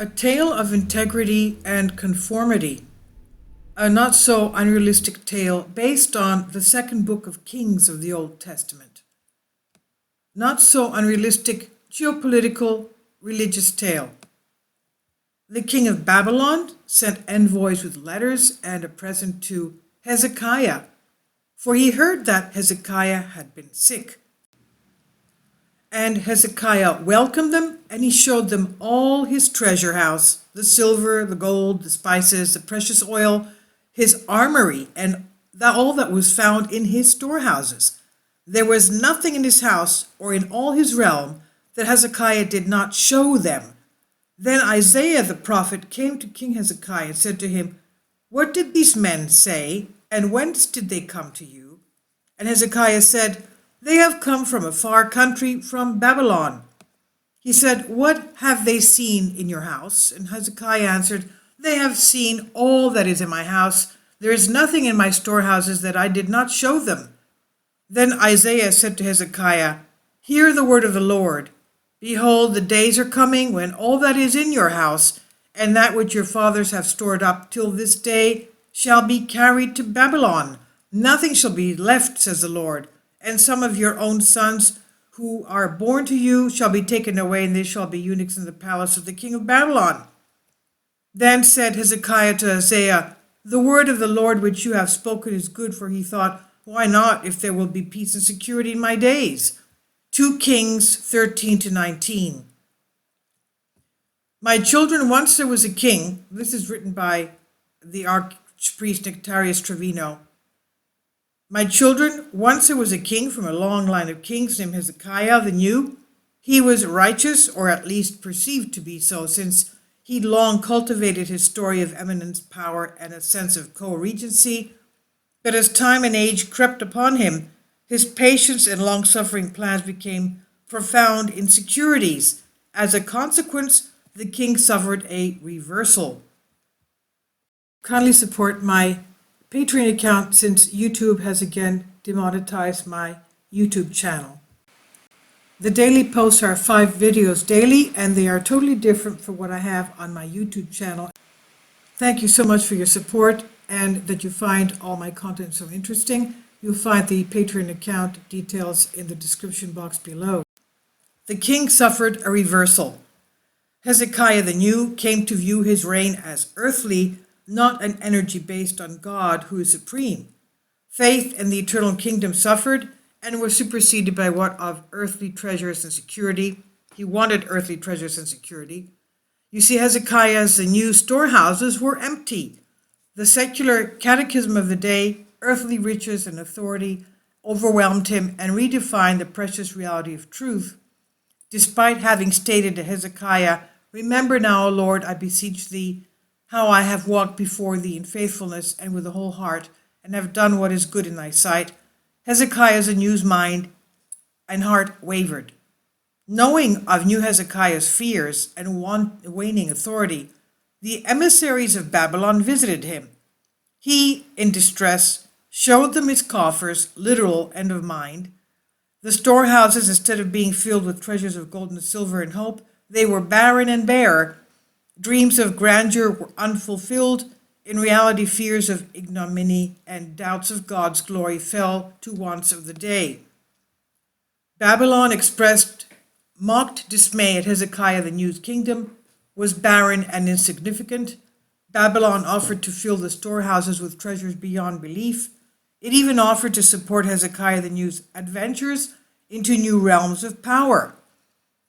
A tale of integrity and conformity. A not so unrealistic tale based on the second book of Kings of the Old Testament. Not so unrealistic geopolitical religious tale. The king of Babylon sent envoys with letters and a present to Hezekiah, for he heard that Hezekiah had been sick. And Hezekiah welcomed them, and he showed them all his treasure house, the silver, the gold, the spices, the precious oil, his armory, and all that was found in his storehouses. There was nothing in his house or in all his realm that Hezekiah did not show them. Then Isaiah the prophet came to King Hezekiah and said to him, "What did these men say, and whence did they come to you?" And Hezekiah said, "They have come from a far country, from Babylon." He said, "What have they seen in your house?" And Hezekiah answered, "They have seen all that is in my house. There is nothing in my storehouses that I did not show them." Then Isaiah said to Hezekiah, "Hear the word of the Lord. Behold, the days are coming when all that is in your house, and that which your fathers have stored up till this day, shall be carried to Babylon. Nothing shall be left, says the Lord. And some of your own sons who are born to you shall be taken away, and they shall be eunuchs in the palace of the king of Babylon." Then said Hezekiah to Isaiah, "The word of the Lord which you have spoken is good," for he thought, "Why not, if there will be peace and security in my days?" 2 Kings 13-19. My children, once there was a king. This is written by the archpriest Nectarius Trevino. My children, once there was a king from a long line of kings named Hezekiah the New. He was righteous, or at least perceived to be so, since he'd long cultivated his story of eminence, power, and a sense of co-regency. But as time and age crept upon him, his patience and long-suffering plans became profound insecurities. As a consequence, the king suffered a reversal. Kindly support my Patreon account, since YouTube has again demonetized my YouTube channel. The daily posts are 5 videos daily, and they are totally different from what I have on my YouTube channel. Thank you so much for your support, and that you find all my content so interesting. You'll find the Patreon account details in the description box below. The king suffered a reversal. Hezekiah the New came to view his reign as earthly, not an energy based on God, who is supreme. Faith in the eternal kingdom suffered and was superseded by what of earthly treasures and security. He wanted earthly treasures and security. You see, Hezekiah's the new storehouses were empty. The secular catechism of the day, earthly riches and authority, overwhelmed him and redefined the precious reality of truth. Despite having stated to Hezekiah, "Remember now, O Lord, I beseech thee, how I have walked before thee in faithfulness and with a whole heart, and have done what is good in thy sight," Hezekiah's anew mind and heart wavered. Knowing of new Hezekiah's fears and waning authority, the emissaries of Babylon visited him. He, in distress, showed them his coffers, literal and of mind. The storehouses, instead of being filled with treasures of gold and silver and hope, they were barren and bare. Dreams of grandeur were unfulfilled. In reality, fears of ignominy and doubts of God's glory fell to wants of the day. Babylon expressed mocked dismay at Hezekiah the New's kingdom, was barren and insignificant. Babylon offered to fill the storehouses with treasures beyond belief. It even offered to support Hezekiah the New's adventures into new realms of power.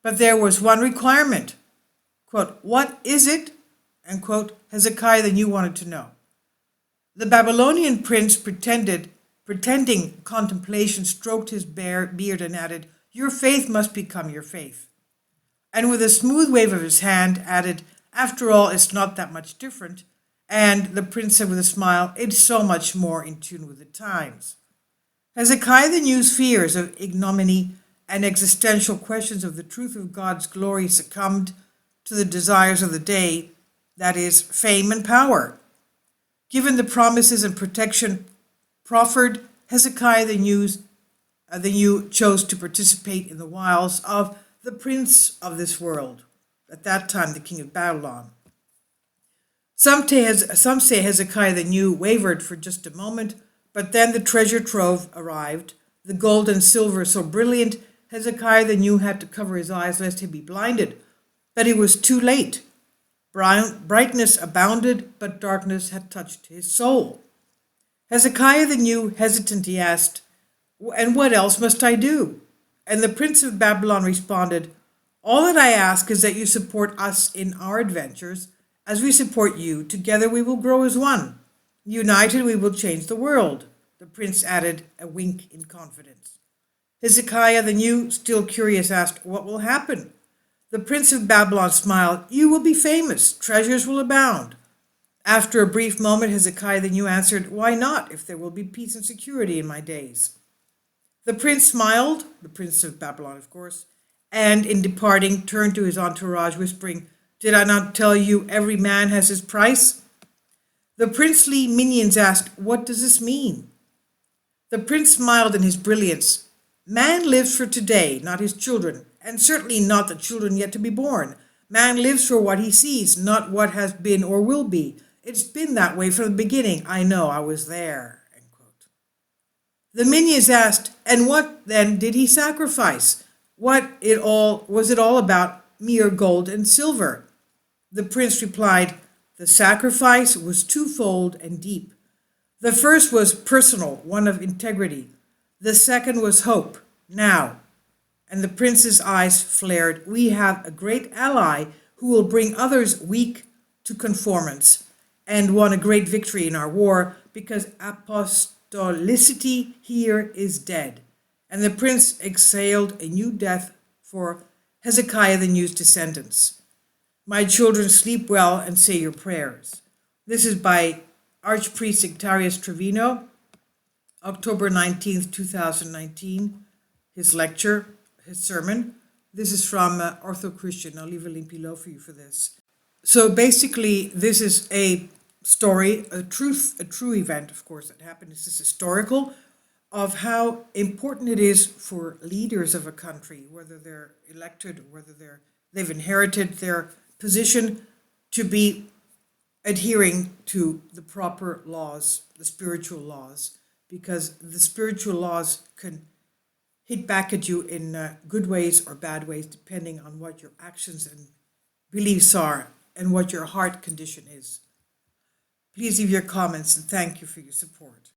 But there was one requirement. Quote, "What is it?" And quote, Hezekiah the New wanted to know. The Babylonian prince, pretending contemplation, stroked his bare beard and added, "Your faith must become your faith." And with a smooth wave of his hand added, "After all, it's not that much different." And the prince said with a smile, "It's so much more in tune with the times." Hezekiah the New's fears of ignominy and existential questions of the truth of God's glory succumbed to the desires of the day, that is, fame and power. Given the promises and protection proffered, Hezekiah the New chose to participate in the wiles of the prince of this world. at that time the king of Babylon. Some say Hezekiah the New wavered for just a moment, but then the treasure trove arrived, the gold and silver so brilliant, Hezekiah the New had to cover his eyes lest he be blinded. But it was too late. Brightness abounded, but darkness had touched his soul. Hezekiah the New, hesitantly asked, "And what else must I do?" And the prince of Babylon responded, "All that I ask is that you support us in our adventures. As we support you, together we will grow as one. United we will change the world." The prince added a wink in confidence. Hezekiah the New, still curious, asked, "What will happen?" The prince of Babylon smiled, "You will be famous. Treasures will abound." After a brief moment, Hezekiah the New answered, "Why not, if there will be peace and security in my days?" The prince smiled, the prince of Babylon, of course, and in departing turned to his entourage, whispering, "Did I not tell you every man has his price?" The princely minions asked, "What does this mean?" The prince smiled in his brilliance. "Man lives for today, not his children, and certainly not the children yet to be born. Man lives for what he sees, not what has been or will be. It's been that way from the beginning. I know, I was there." End quote. The minions asked, "And what then did he sacrifice? Was it all about mere gold and silver?" The prince replied, "The sacrifice was twofold and deep. The first was personal, one of integrity. The second was hope. Now," and the prince's eyes flared, "we have a great ally who will bring others weak to conformance and won a great victory in our war, because apostolicity here is dead." And the prince exhaled a new death for Hezekiah the New's descendants. "My children, sleep well and say your prayers." This is by Archpriest Nectarius Trevino, October 19th, 2019, his lecture, his sermon. This is from Ortho Christian. I'll leave a link below for you for this. So basically, this is a story, a true event, of course, that happened. This is historical, of how important it is for leaders of a country, whether they're elected or whether they've inherited their position, to be adhering to the proper laws, the spiritual laws, because the spiritual laws can hit back at you in good ways or bad ways, depending on what your actions and beliefs are and what your heart condition is. Please leave your comments, and thank you for your support.